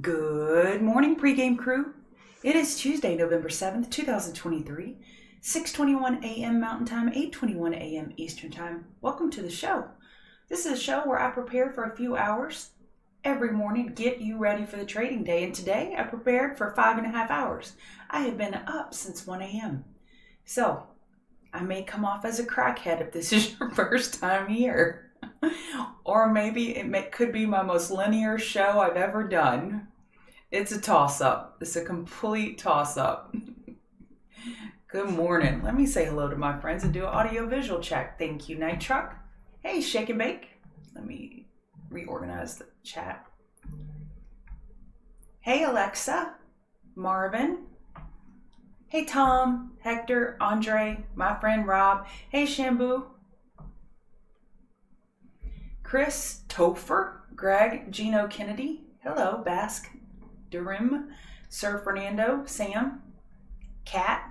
Good morning, pregame crew. It is Tuesday, November 7th, 2023, 6:21 a.m. Mountain Time, 8:21 a.m. Eastern Time. Welcome to the show. This is a show where I prepare for a few hours every morning to get you ready for the trading day. And today I prepared for 5.5 hours. I have been up since 1 a.m. So I may come off as a crackhead if this is your first time here. Or maybe could be my most linear show I've ever done. It's a toss-up. It's a complete toss-up. Good morning. Let me say hello to my friends and do an audio-visual check. Thank you, Night Truck. Hey, Shake and Bake. Let me reorganize the chat. Hey, Alexa. Marvin. Hey, Tom, Hector, Andre, my friend Rob. Hey, Shambu. Chris, Topher, Greg, Gino Kennedy. Hello, Basque, Durim, Sir Fernando, Sam, Kat,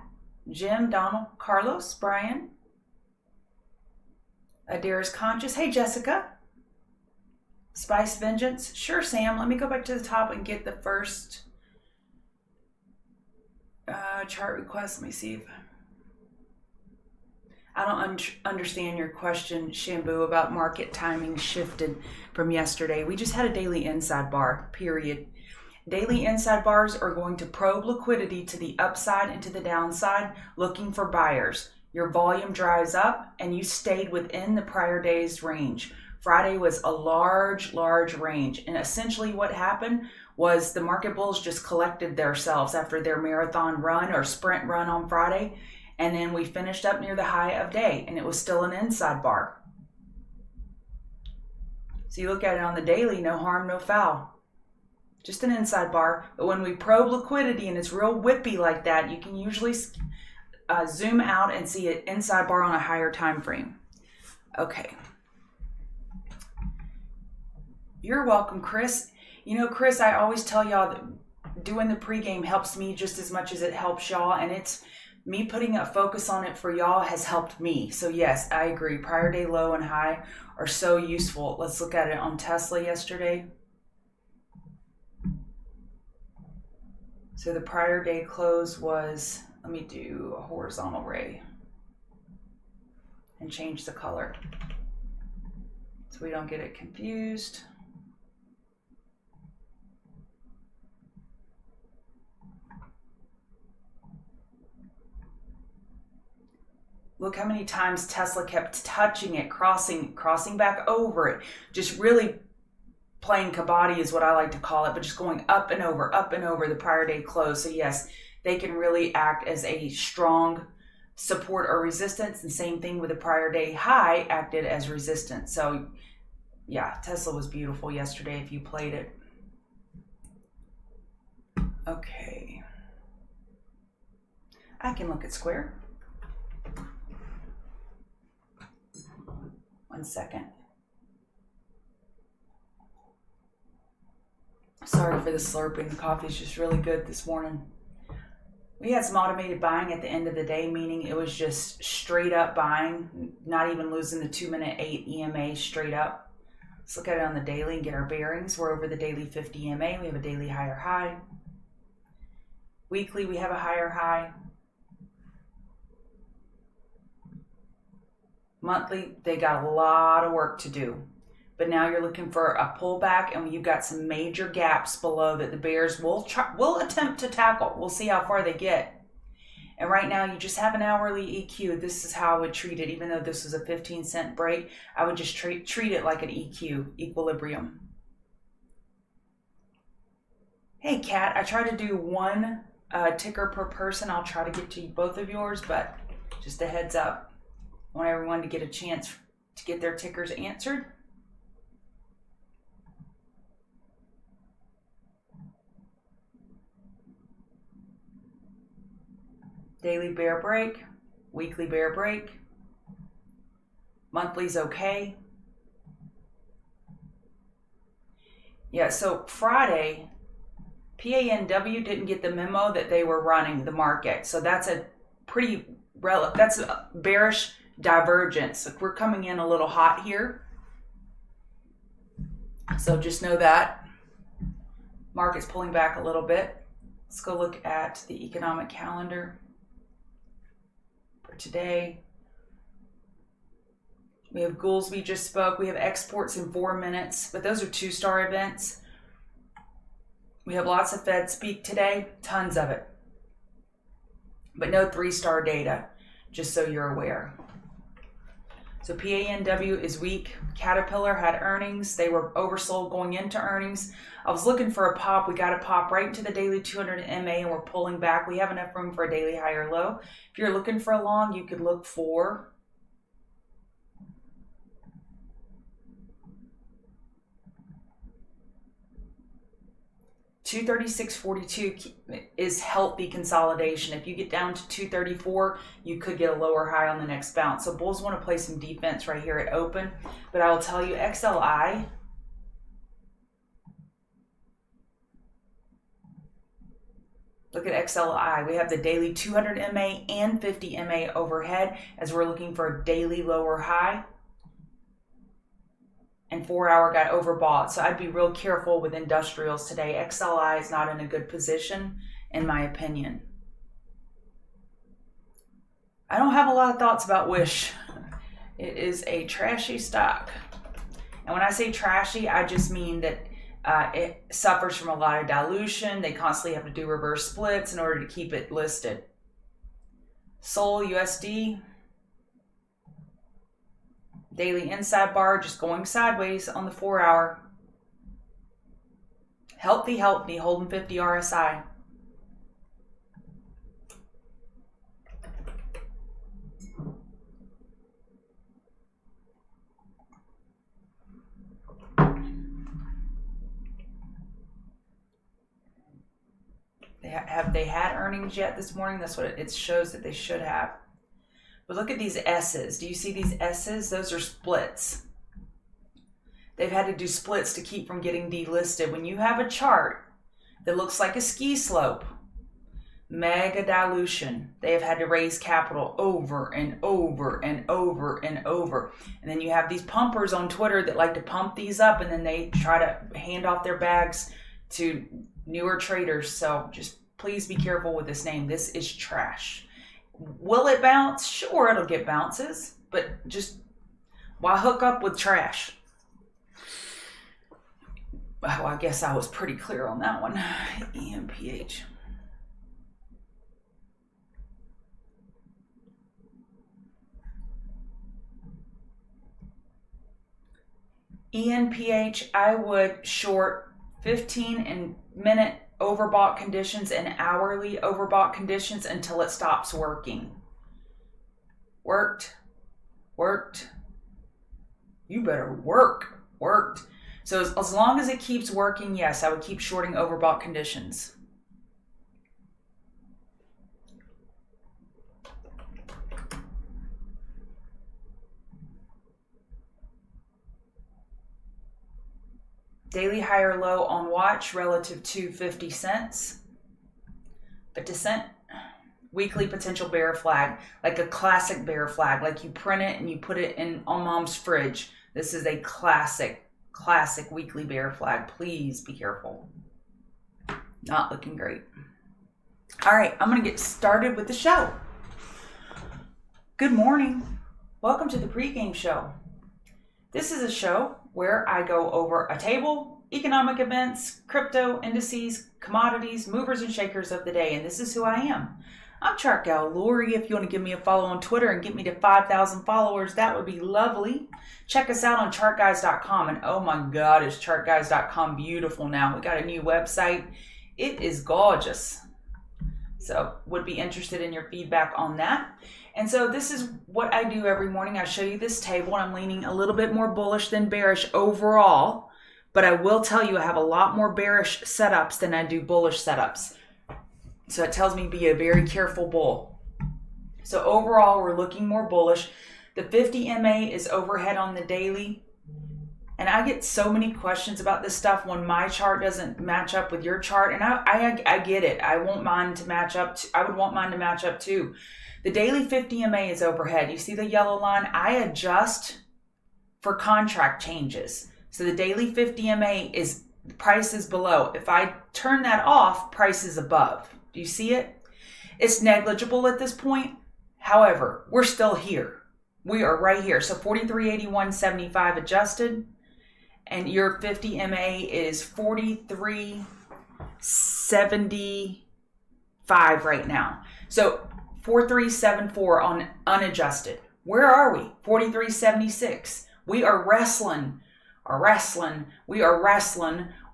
Jim, Donald, Carlos, Brian. Adair's Conscious. Hey, Jessica. Spice Vengeance. Sure, Sam. Let me go back to the top and get the first chart request. Let me see if I don't understand your question, Shambu, about market timing shifted from yesterday. We just had a daily inside bar, period. Daily inside bars are going to probe liquidity to the upside and to the downside, looking for buyers. Your volume dries up and you stayed within the prior day's range. Friday was a large range. And essentially what happened was the market bulls just collected themselves after their marathon run or sprint run on Friday. And then we finished up near the high of day, and it was still an inside bar. So you look at it on the daily, no harm, no foul. Just an inside bar. But when we probe liquidity and it's real whippy like that, you can usually zoom out and see an inside bar on a higher time frame. Okay. You're welcome, Chris. You know, Chris, I always tell y'all that doing the pregame helps me just as much as it helps y'all, and it's me putting a focus on it for y'all has helped me. So yes, I agree. Prior day low and high are so useful. Let's look at it on Tesla yesterday. So the prior day close was, let me do a horizontal ray and change the color so we don't get it confused. Look how many times Tesla kept touching it, crossing back over it. Just really playing kabaddi is what I like to call it, but just going up and over the prior day close. So yes, they can really act as a strong support or resistance. And same thing with the prior day high acted as resistance. So yeah, Tesla was beautiful yesterday if you played it. Okay. I can look at Square. 1 second. Sorry for the slurping. The coffee is just really good this morning. We had some automated buying at the end of the day, meaning it was just straight up buying, not even losing the 2-minute 8 EMA straight up. Let's look at it on the daily and get our bearings. We're over the daily 50 EMA. We have a daily higher high. Weekly, we have a higher high. Monthly, they got a lot of work to do. But now you're looking for a pullback, and you've got some major gaps below that the bears will attempt to tackle. We'll see how far they get. And right now, you just have an hourly EQ. This is how I would treat it. Even though this was a 15-cent break, I would just treat it like an EQ, equilibrium. Hey, Kat, I try to do one ticker per person. I'll try to get to both of yours, but just a heads up. I want everyone to get a chance to get their tickers answered. Daily bear break, weekly bear break, monthly's okay. Yeah, so Friday, PANW didn't get the memo that they were running the market. So that's a that's a bearish divergence. We're coming in a little hot here. So just know that. Market's pulling back a little bit. Let's go look at the economic calendar for today. We have Goolsby just spoke. We have exports in 4 minutes, but those are 2-star events. We have lots of Fed speak today, tons of it, but no 3-star data, just so you're aware. So PANW is weak. Caterpillar had earnings. They were oversold going into earnings. I was looking for a pop. We got a pop right into the daily 200 MA and we're pulling back. We have enough room for a daily high or low. If you're looking for a long, you could look for $236.42 is healthy consolidation. If you get down to 234, you could get a lower high on the next bounce. So bulls want to play some defense right here at open. But I will tell you, XLI, look at XLI. We have the daily 200 MA and 50 MA overhead as we're looking for a daily lower high. And 4-hour got overbought. So I'd be real careful with industrials today. XLI is not in a good position, in my opinion. I don't have a lot of thoughts about Wish. It is a trashy stock. And when I say trashy, I just mean that it suffers from a lot of dilution. They constantly have to do reverse splits in order to keep it listed. Sol USD. Daily inside bar just going sideways on the 4-hour. Healthy, holding 50 RSI. Have they had earnings yet this morning? That's what it shows that they should have. But look at these S's. Do you see these S's? Those are splits. They've had to do splits to keep from getting delisted. When you have a chart that looks like a ski slope, mega dilution. They have had to raise capital over and over and over and over. And then you have these pumpers on Twitter that like to pump these up and then they try to hand off their bags to newer traders. So just please be careful with this name. This is trash. Will it bounce? Sure, it'll get bounces, but just why hook up with trash? Well, I guess I was pretty clear on that one. EMPH. ENPH, I would short 15-minute overbought conditions and hourly overbought conditions until it stops working. Worked. You better worked. So as long as it keeps working, yes, I would keep shorting overbought conditions. Daily high or low on watch relative to 50 cents. 50 cent. Weekly potential bear flag. Like a classic bear flag. Like you print it and you put it on mom's fridge. This is a classic weekly bear flag. Please be careful. Not looking great. All right, I'm going to get started with the show. Good morning. Welcome to the pregame show. This is a show where I go over a table, economic events, crypto, indices, commodities, movers and shakers of the day, and this is who I am. I'm Chart Gal Lori. If you want to give me a follow on Twitter and get me to 5,000 followers, that would be lovely. Check us out on chartguys.com, and oh my God, is chartguys.com beautiful now. We got a new website. It is gorgeous. So would be interested in your feedback on that. And so this is what I do every morning. I show you this table, and I'm leaning a little bit more bullish than bearish overall, but I will tell you I have a lot more bearish setups than I do bullish setups. So it tells me be a very careful bull. So overall, we're looking more bullish. The 50 MA is overhead on the daily. And I get so many questions about this stuff when my chart doesn't match up with your chart. And I get it. I want mine to match up. I would want mine to match up too. The daily 50 MA is overhead. You see the yellow line? I adjust for contract changes. So the daily 50 MA is price is below. If I turn that off, price is above. Do you see it? It's negligible at this point. However, we're still here. We are right here. So 43.81.75 adjusted, and your 50 MA is 43.75 right now. So 43.74 on unadjusted. Where are we? 43.76. We are wrestling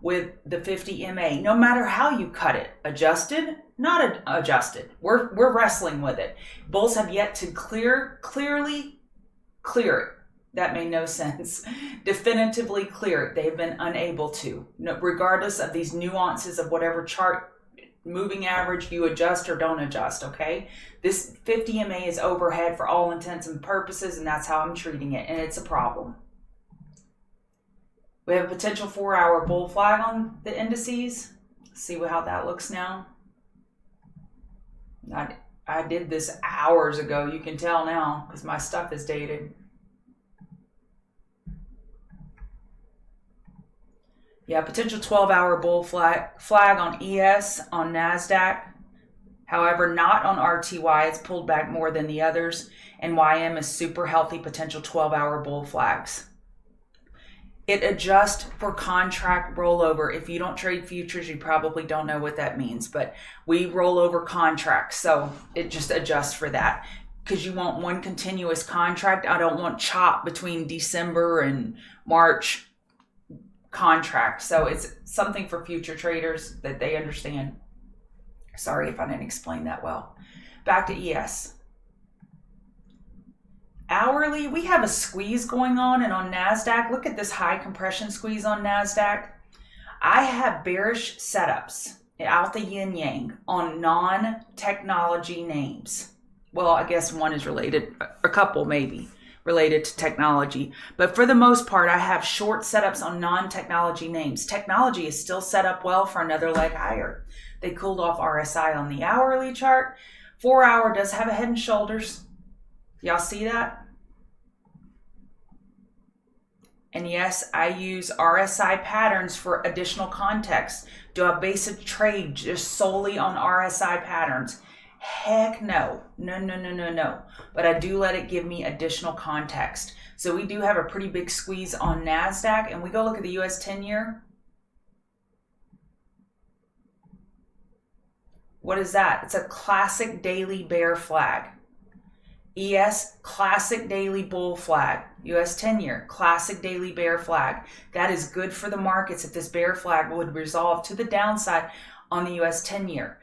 with the 50 MA. No matter how you cut it, adjusted, not adjusted. We're wrestling with it. Bulls have yet to clearly clear it. That made no sense. Definitively clear it. They've been unable to, regardless of these nuances of whatever chart moving average you adjust or don't adjust, okay? This 50 MA is overhead for all intents and purposes, and that's how I'm treating it, and it's a problem. We have a potential 4-hour bull flag on the indices. Let's see how that looks now. I did this hours ago. You can tell now because my stuff is dated. Yeah, potential 12-hour bull flag on ES on NASDAQ. However, not on RTY. It's pulled back more than the others. And YM is super healthy potential 12-hour bull flags. It adjusts for contract rollover. If you don't trade futures, you probably don't know what that means. But we roll over contracts, so it just adjusts for that. Because you want one continuous contract. I don't want chop between December and March contract. So it's something for future traders that they understand. Sorry if I didn't explain that well. Back to ES. Hourly, we have a squeeze going on, and on NASDAQ, look at this high compression squeeze on NASDAQ. I have bearish setups out the yin yang on non-technology names. Well, I guess one is related, a couple maybe related to technology, but for the most part, I have short setups on non-technology names. Technology is still set up well for another leg higher. They cooled off RSI on the hourly chart. 4-hour does have a head and shoulders. Y'all see that? And yes, I use RSI patterns for additional context. Do I base a trade just solely on RSI patterns? Heck no. No. But I do let it give me additional context. So we do have a pretty big squeeze on NASDAQ, and we go look at the US 10-year. What is that? It's a classic daily bear flag. ES, classic daily bull flag. US 10-year, classic daily bear flag. That is good for the markets if this bear flag would resolve to the downside on the US 10-year.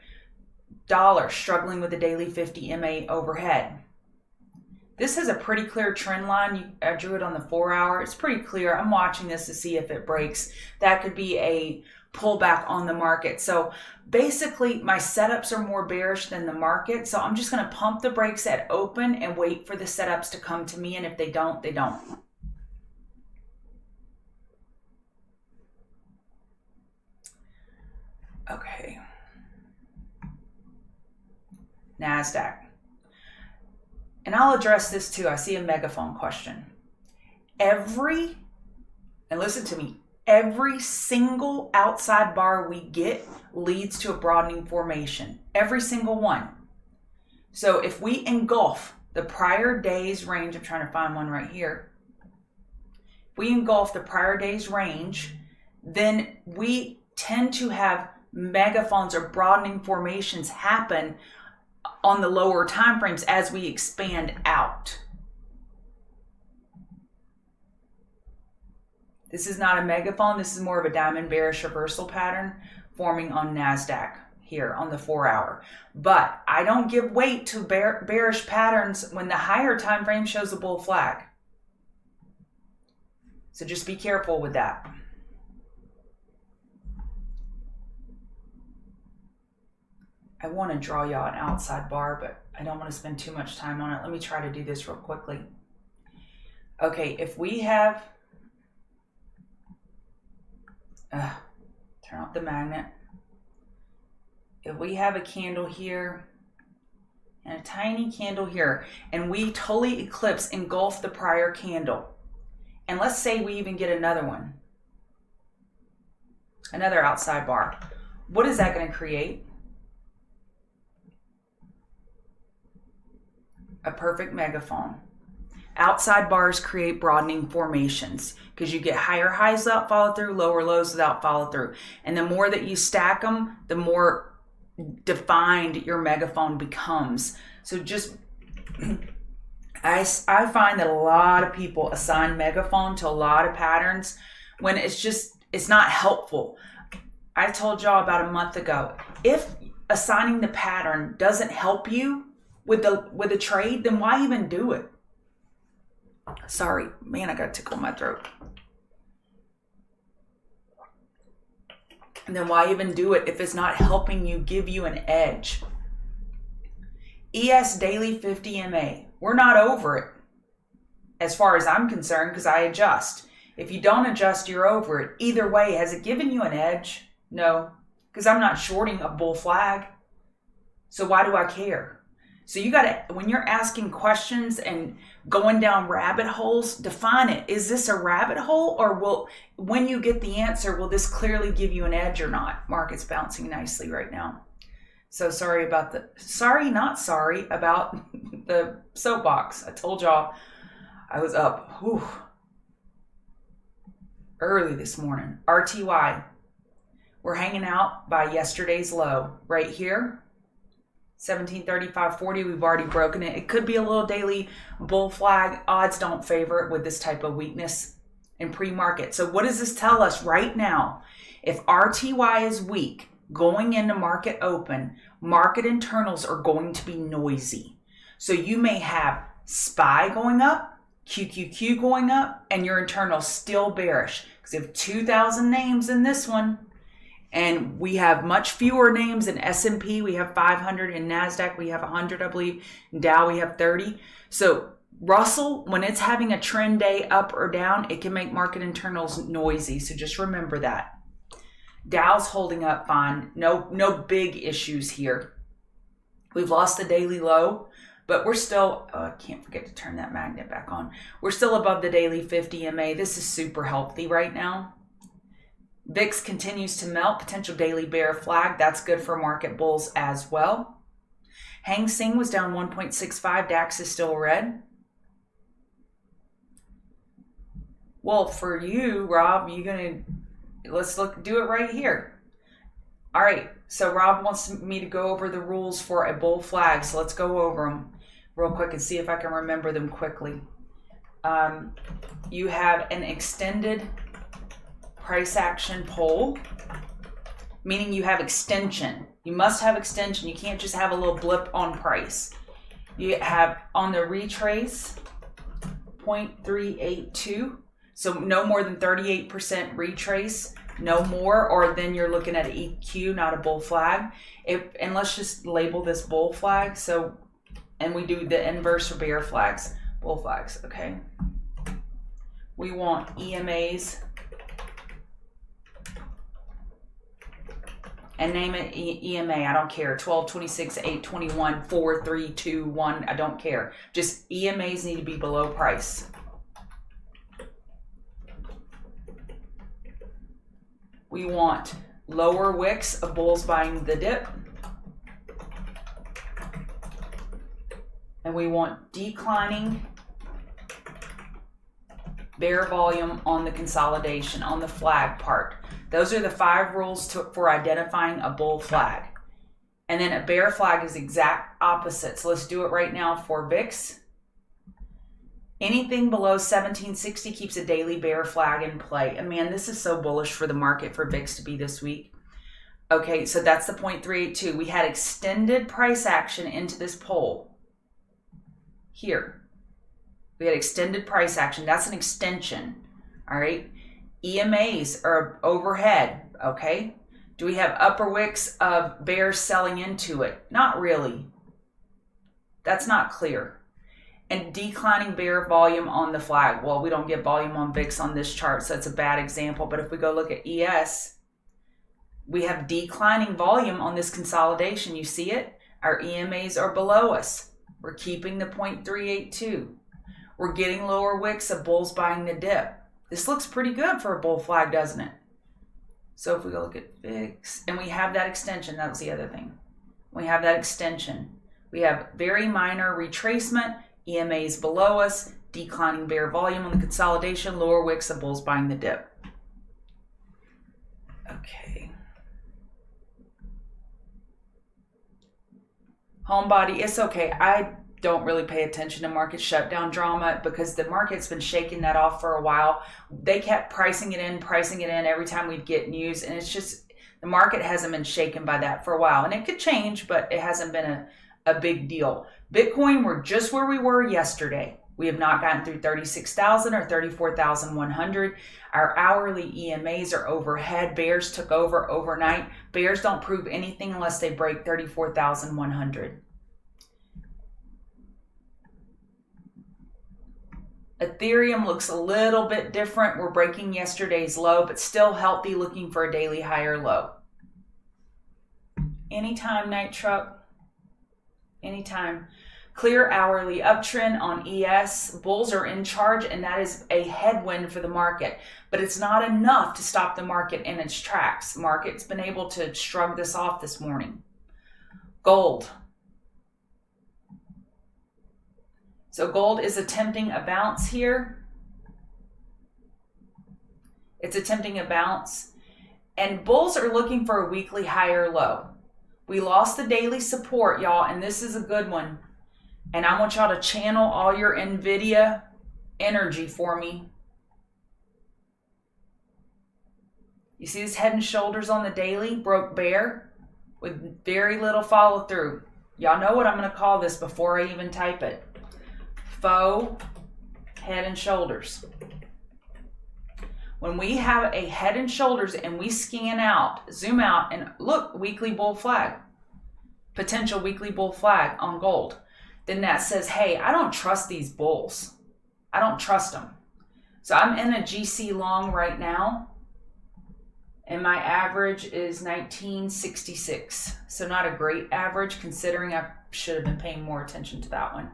Dollar struggling with the daily 50 MA overhead. This has a pretty clear trend line. I drew it on the 4-hour. It's pretty clear. I'm watching this to see if it breaks. That could be a pullback on the market. So basically, my setups are more bearish than the market. So I'm just going to pump the brakes at open and wait for the setups to come to me. And if they don't, they don't. Okay. NASDAQ. And I'll address this too. I see a megaphone question. And listen to me, every single outside bar we get leads to a broadening formation. Every single one. So if we engulf the prior day's range, I'm trying to find one right here. If we engulf the prior day's range, then we tend to have megaphones or broadening formations happen on the lower time frames as we expand out. This is not a megaphone. This is more of a diamond bearish reversal pattern forming on NASDAQ here on the 4-hour. But I don't give weight to bearish patterns when the higher time frame shows a bull flag. So just be careful with that. I want to draw y'all an outside bar, but I don't want to spend too much time on it. Let me try to do this real quickly. Okay, if we have... turn off the magnet. If we have a candle here and a tiny candle here, and we totally engulf the prior candle, and let's say we even get another one. Another outside bar. What is that going to create? A perfect megaphone. Outside bars create broadening formations because you get higher highs without follow through, lower lows without follow through. And the more that you stack them, the more defined your megaphone becomes. So just, I find that a lot of people assign megaphone to a lot of patterns when it's not helpful. I told y'all about a month ago, if assigning the pattern doesn't help you with the trade, then why even do it? Sorry, man, I got a tickle in my throat. And then why even do it if it's not helping you give you an edge? ES Daily 50 MA. We're not over it as far as I'm concerned because I adjust. If you don't adjust, you're over it. Either way, has it given you an edge? No, because I'm not shorting a bull flag. So why do I care? So you got to, when you're asking questions and going down rabbit holes, define it. Is this a rabbit hole, or when you get the answer, will this clearly give you an edge or not? Market's bouncing nicely right now. So not sorry about the soapbox. I told y'all I was up early this morning. RTY. We're hanging out by yesterday's low right here. 1735.40, we've already broken it. It could be a little daily bull flag. Odds don't favor it with this type of weakness in pre-market. So what does this tell us right now? If RTY is weak going into market open, market internals are going to be noisy. So you may have SPY going up, QQQ going up, and your internal still bearish. Because you have 2,000 names in this one. And we have much fewer names in S&P. We have 500. In NASDAQ, we have 100, I believe. In Dow, we have 30. So Russell, when it's having a trend day up or down, it can make market internals noisy. So just remember that. Dow's holding up fine. No big issues here. We've lost the daily low, but we're still, I can't forget to turn that magnet back on. We're still above the daily 50 MA. This is super healthy right now. VIX continues to melt, potential daily bear flag. That's good for market bulls as well. Hang Seng was down 1.65. DAX is still red. Well, for you, Rob, let's do it right here. All right, so Rob wants me to go over the rules for a bull flag. So let's go over them real quick and see if I can remember them quickly. You have an extended price action pole, meaning you have extension. You must have extension. You can't just have a little blip on price. You have on the retrace 0.382, so no more than 38% retrace, no more, or then you're looking at EQ, not a bull flag. And let's just label this bull flag. So, and we do the inverse for bear flags, bull flags, okay? We want EMAs, and name it EMA. I don't care. 12, 26, 8, 21, 4, 3, 2, 1. I don't care. Just EMAs need to be below price. We want lower wicks of bulls buying the dip. And we want declining bear volume on the consolidation, on the flag part. Those are the 5 rules for identifying a bull flag. And then a bear flag is exact opposite. So let's do it right now for VIX. Anything below 1760 keeps a daily bear flag in play. And man, this is so bullish for the market for VIX to be this week. Okay, so that's the 0.382. We had extended price action into this pole. Here. We had extended price action. That's an extension. All right. EMAs are overhead. Okay. Do we have upper wicks of bears selling into it? Not really. That's not clear. And declining bear volume on the flag. Well, we don't get volume on VIX on this chart, so that's a bad example. But if we go look at ES, we have declining volume on this consolidation. You see it? Our EMAs are below us. We're keeping the 0.382. We're getting lower wicks of bulls buying the dip. This looks pretty good for a bull flag, doesn't it? So if we go look at VIX, and we have that extension, that was the other thing. We have that extension. We have very minor retracement, EMAs below us, declining bear volume on the consolidation, lower wicks of bulls buying the dip. Okay. Homebody, it's okay. I don't really pay attention to market shutdown drama because the market's been shaking that off for a while. They kept pricing it in every time we'd get news, and it's just the market hasn't been shaken by that for a while. And it could change, but it hasn't been a big deal. Bitcoin, we're just where we were yesterday. We have not gotten through 36,000 or 34,100. Our hourly EMAs are overhead. Bears took over overnight. Bears don't prove anything unless they break 34,100. Ethereum looks a little bit different. We're breaking yesterday's low, but still healthy, looking for a daily higher low. Anytime, Night Truck. Anytime. Clear hourly uptrend on ES. Bulls are in charge, and that is a headwind for the market. But it's not enough to stop the market in its tracks. Market's been able to shrug this off this morning. Gold. So gold is attempting a bounce here. It's attempting a bounce. And bulls are looking for a weekly higher low. We lost the daily support, y'all, and this is a good one. And I want y'all to channel all your NVIDIA energy for me. You see this head and shoulders on the daily? Broke bear with very little follow through. Y'all know what I'm going to call this before I even type it. Faux head and shoulders. When we have a head and shoulders and we scan out, zoom out, and look, weekly bull flag, potential weekly bull flag on gold, then that says, hey, I don't trust these bulls. I don't trust them. So I'm in a GC long right now, and my average is 1966. So not a great average considering I should have been paying more attention to that one.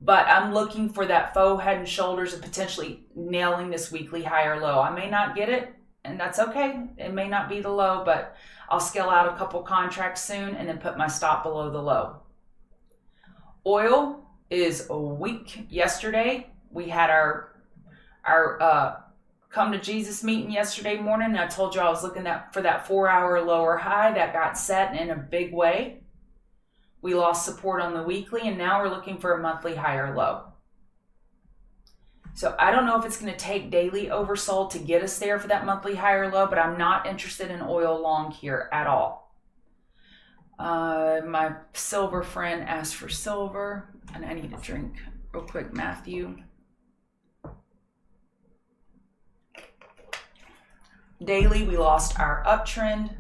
But I'm looking for that faux head and shoulders and potentially nailing this weekly higher low. I may not get it, and that's okay. It may not be the low, but I'll scale out a couple contracts soon and then put my stop below the low. Oil is weak. Yesterday, we had our come to Jesus meeting yesterday morning, and I told you I was looking for that 4-hour lower high that got set in a big way. We lost support on the weekly, and now we're looking for a monthly higher low. So I don't know if it's going to take daily oversold to get us there for that monthly higher low, but I'm not interested in oil long here at all. My silver friend asked for silver, and I need a drink real quick, Matthew. Daily, we lost our uptrend.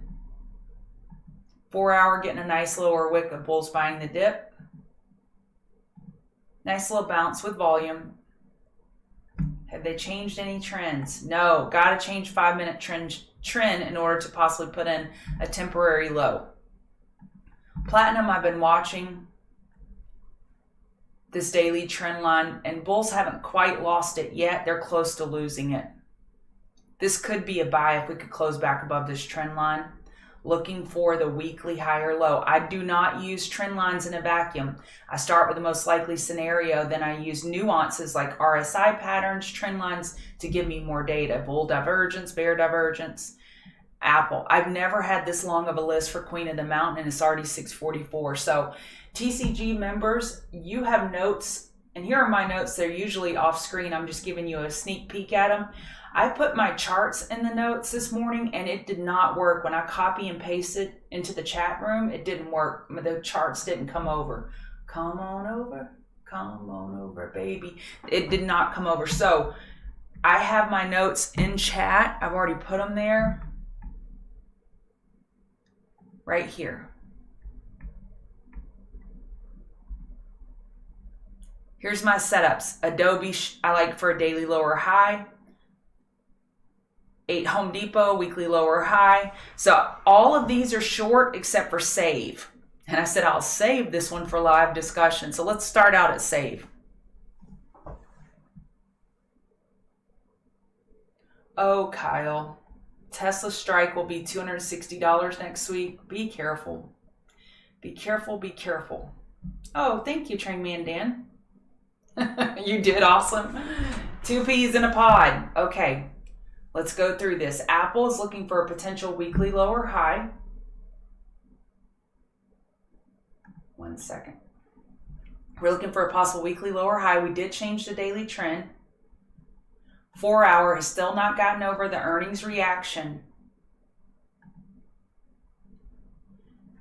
4-hour getting a nice lower wick of bulls buying the dip. Nice little bounce with volume. Have they changed any trends? No. Got to change 5-minute trend in order to possibly put in a temporary low. Platinum, I've been watching this daily trend line, and bulls haven't quite lost it yet. They're close to losing it. This could be a buy if we could close back above this trend line. Looking for the weekly higher low. I do not use trend lines in a vacuum. I start with the most likely scenario, then I use nuances like RSI patterns, trend lines to give me more data. Bull divergence, bear divergence, Apple. I've never had this long of a list for Queen of the Mountain, and it's already 6:44. So TCG members, you have notes, and here are my notes. They're usually off screen. I'm just giving you a sneak peek at them. I put my charts in the notes this morning, and it did not work. When I copy and pasted into the chat room, it didn't work. The charts didn't come over. Come on over, baby. It did not come over. So I have my notes in chat. I've already put them there. Right here. Here's my setups. Adobe, I like for a daily lower high. 8 Home Depot, weekly lower high. So all of these are short except for save. And I said I'll save this one for live discussion. So let's start out at save. Oh, Kyle. Tesla strike will be $260 next week. Be careful. Be careful, be careful. Oh, thank you, Train Man Dan. You did awesome. 2 peas in a pod. Okay, let's go through this. Apple is looking for a potential weekly lower high. 1 second. We're looking for a possible weekly lower high. We did change the daily trend. 4 hour has still not gotten over the earnings reaction.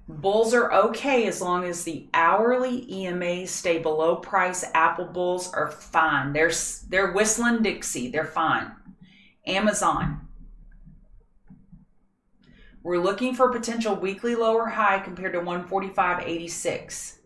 Bulls are okay as long as the hourly EMAs stay below price. Apple bulls are fine. They're whistling Dixie. They're fine. Amazon. We're looking for a potential weekly lower high compared to 145.86.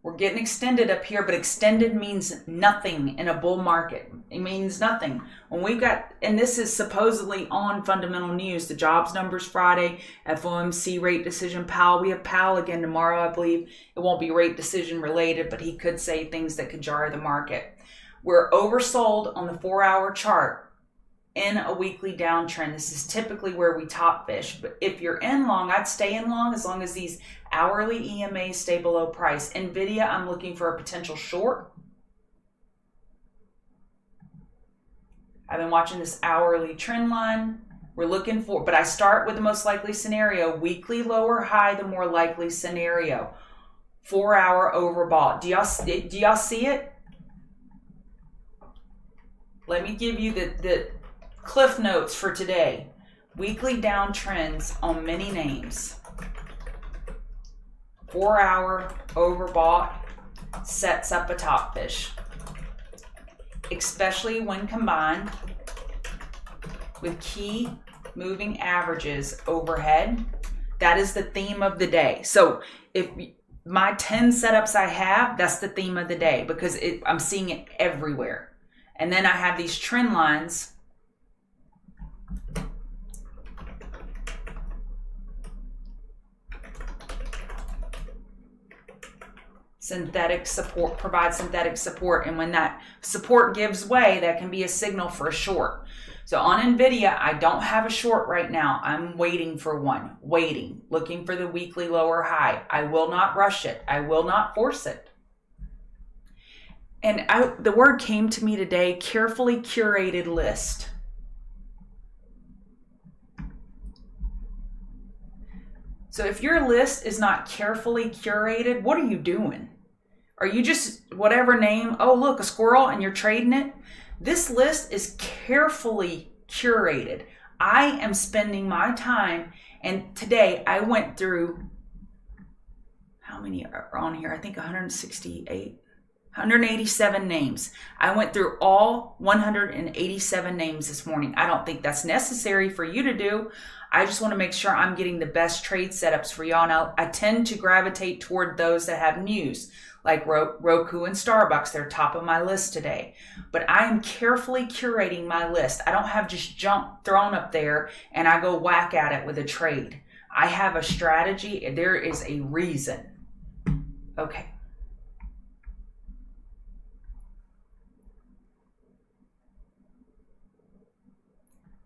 We're getting extended up here, but extended means nothing in a bull market. It means nothing. When we've got, and this is supposedly on fundamental news, the jobs numbers Friday, FOMC rate decision, Powell. We have Powell again tomorrow, I believe. It won't be rate decision related, but he could say things that could jar the market. We're oversold on the 4 hour chart in a weekly downtrend. This is typically where we top fish. But if you're in long, I'd stay in long as long as these hourly EMAs stay below price. NVIDIA, I'm looking for a potential short. I've been watching this hourly trend line. We're looking for, but I start with the most likely scenario. Weekly lower high, the more likely scenario. 4 hour overbought. Do y'all see it? Let me give you the Cliff notes for today. Weekly downtrends on many names. 4 hour overbought sets up a top fish, especially when combined with key moving averages overhead. That is the theme of the day. So if my 10 setups I have, that's the theme of the day because I'm seeing it everywhere. And then I have these trend lines. Synthetic support, provide synthetic support. And when that support gives way, that can be a signal for a short. So on NVIDIA, I don't have a short right now. I'm waiting for one, looking for the weekly lower high. I will not rush it. I will not force it. And the word came to me today, carefully curated list. So if your list is not carefully curated, what are you doing? Are you just whatever name? Oh, look, a squirrel, and you're trading it. This list is carefully curated. I am spending my time, and today I went through, how many are on here? I think 187 names. I went through all 187 names this morning. I don't think that's necessary for you to do. I just want to make sure I'm getting the best trade setups for y'all. Now, I tend to gravitate toward those that have news, like Roku and Starbucks. They're top of my list today. But I am carefully curating my list. I don't have just junk thrown up there and I go whack at it with a trade. I have a strategy. There is a reason. Okay.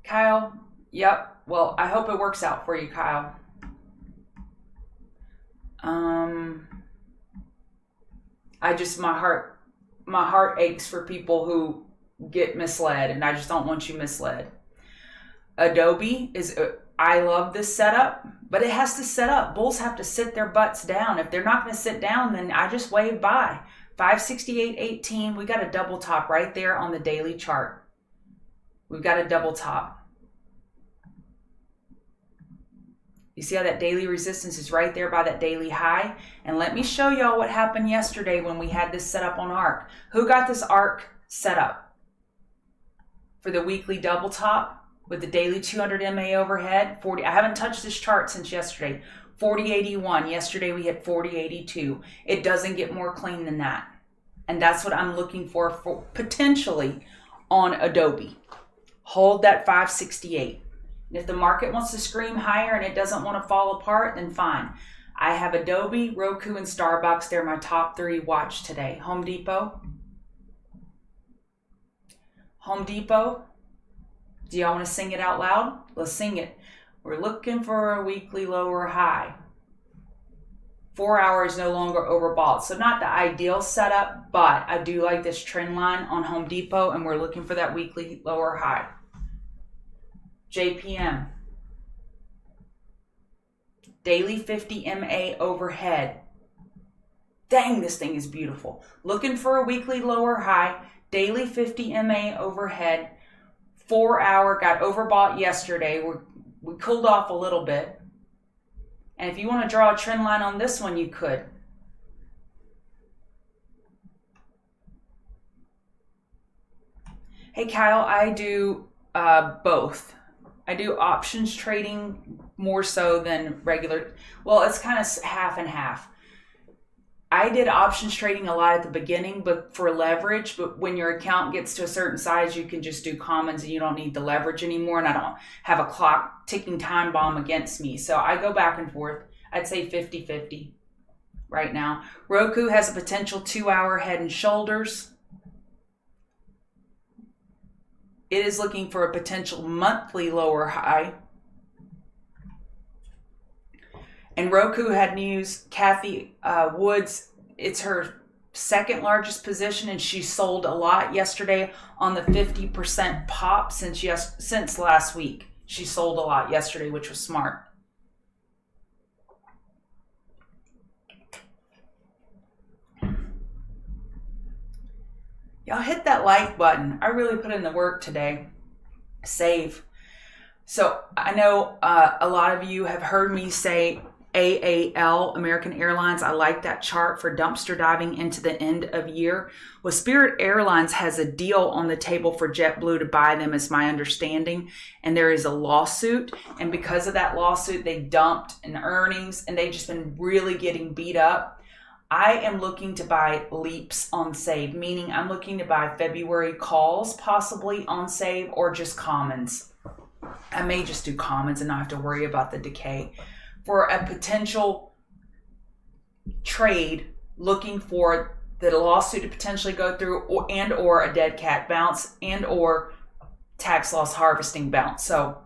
Kyle, yep. Well, I hope it works out for you, Kyle. My heart aches for people who get misled, and I just don't want you misled. Adobe I love this setup, but it has to set up. Bulls have to sit their butts down. If they're not going to sit down, then I just wave by. 568.18, we got a double top right there on the daily chart. We've got a double top. You see how that daily resistance is right there by that daily high? And let me show y'all what happened yesterday when we had this set up on ARC. Who got this ARC set up? For the weekly double top with the daily 200 MA overhead. I haven't touched this chart since yesterday. 40.81. Yesterday we had 40.82. It doesn't get more clean than that. And that's what I'm looking for potentially on Adobe. Hold that 568. And if the market wants to scream higher and it doesn't want to fall apart, then fine. I have Adobe, Roku, and Starbucks. They're my top 3 watch today. Home Depot. Do y'all want to sing it out loud? Let's sing it. We're looking for a weekly lower high. 4 hours no longer overbought. So not the ideal setup, but I do like this trend line on Home Depot, and we're looking for that weekly lower high. JPM. Daily 50 MA overhead. Dang, this thing is beautiful. Looking for a weekly lower high. Daily 50 MA overhead. 4 hour, got overbought yesterday. We cooled off a little bit. And if you want to draw a trend line on this one, you could. Hey Kyle, I do both. I do options trading more so than regular. Well, it's kind of half and half. I did options trading a lot at the beginning, but for leverage. But when your account gets to a certain size, you can just do commons and you don't need the leverage anymore. And I don't have a clock ticking time bomb against me. So I go back and forth. I'd say 50-50 right now. Roku has a potential 2 hour head and shoulders. It is looking for a potential monthly lower high. And Roku had news, Kathy Woods, it's her second largest position, and she sold a lot yesterday on the 50% pop since last week. She sold a lot yesterday, which was smart. Y'all hit that like button. I really put in the work today. Save. So I know a lot of you have heard me say AAL, American Airlines. I like that chart for dumpster diving into the end of year. Well, Spirit Airlines has a deal on the table for JetBlue to buy them, is my understanding. And there is a lawsuit. And because of that lawsuit, they dumped in earnings and they've just been really getting beat up. I am looking to buy leaps on save, meaning I'm looking to buy February calls possibly on save or just commons. I may just do commons and not have to worry about the decay. For a potential trade, looking for the lawsuit to potentially go through or a dead cat bounce and or tax loss harvesting bounce. So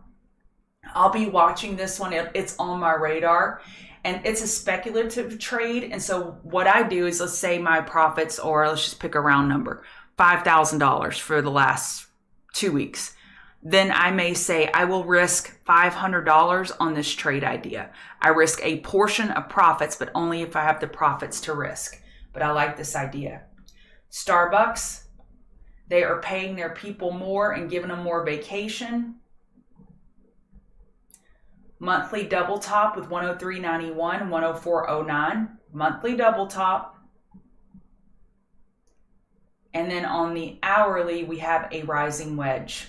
I'll be watching this one. It's on my radar. And it's a speculative trade. And so what I do is, let's say my profits, or let's just pick a round number, $5,000 for the last 2 weeks. Then I may say I will risk $500 on this trade idea. I risk a portion of profits, but only if I have the profits to risk. But I like this idea. Starbucks, they are paying their people more and giving them more vacation. Monthly double top with 103.91, 104.09. Monthly double top. And then on the hourly, we have a rising wedge.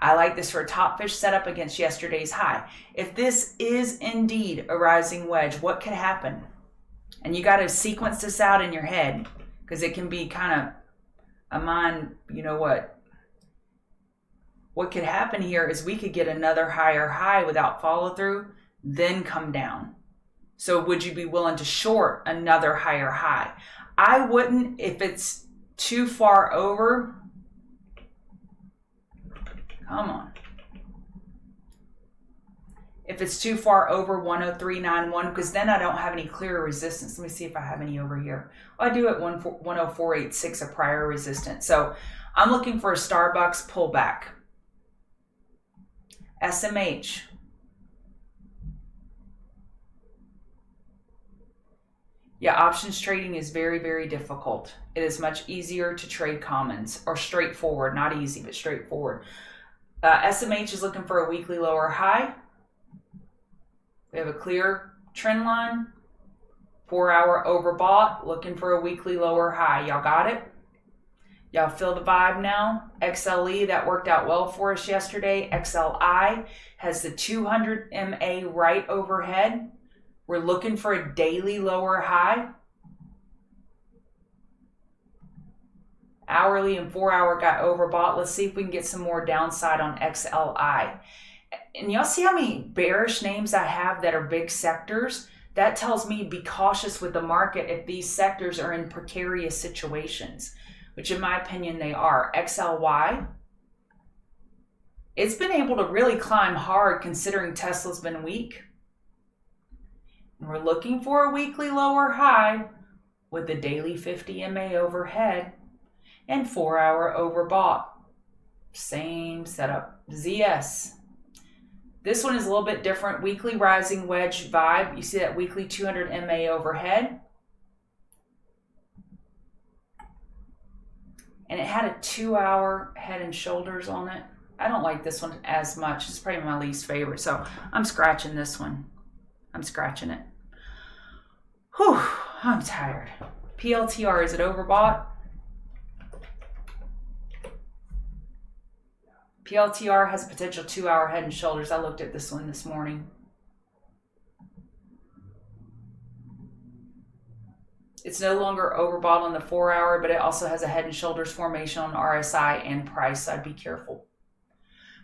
I like this for a top fish setup against yesterday's high. If this is indeed a rising wedge, what could happen? And you got to sequence this out in your head, because it can be kind of a mind, you know what? What could happen here is we could get another higher high without follow through, then come down. So would you be willing to short another higher high? I wouldn't if it's too far over. Come on. If it's too far over 103.91, because then I don't have any clear resistance. Let me see if I have any over here. Well, I do at 104.86, a prior resistance. So I'm looking for a Starbucks pullback. SMH. Yeah, options trading is very, very difficult. It is much easier to trade commons, or straightforward, not easy, but straightforward. SMH is looking for a weekly lower high. We have a clear trend line. 4 hour overbought, looking for a weekly lower high. Y'all got it? Y'all feel the vibe now? XLE, that worked out well for us yesterday. XLI has the 200 MA right overhead. We're looking for a daily lower high. Hourly and 4 hour got overbought. Let's see if we can get some more downside on XLI. And y'all see how many bearish names I have that are big sectors? That tells me be cautious with the market if these sectors are in precarious situations, which in my opinion they are. XLY It's been able to really climb hard considering Tesla's been weak. And we're looking for a weekly lower high with the daily 50 MA overhead and 4-hour overbought. Same setup. ZS. This one is a little bit different. Weekly rising wedge vibe. You see that weekly 200 MA overhead. And it had a 2-hour head and shoulders on it. I don't like this one as much. It's probably my least favorite. So I'm scratching this one. I'm scratching it. Whew, I'm tired. PLTR, is it overbought? PLTR has a potential 2-hour head and shoulders. I looked at this one this morning. It's no longer overbought on the 4-hour, but it also has a head and shoulders formation on RSI and price. So I'd be careful.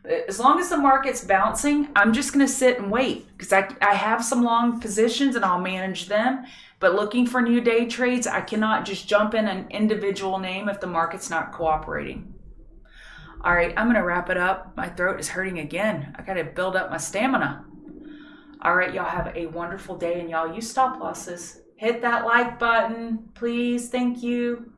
But as long as the market's bouncing, I'm just going to sit and wait because I have some long positions and I'll manage them. But looking for new day trades, I cannot just jump in an individual name if the market's not cooperating. All right, I'm going to wrap it up. My throat is hurting again. I got to build up my stamina. All right, y'all have a wonderful day, and y'all use stop losses. Hit that like button, please. Thank you.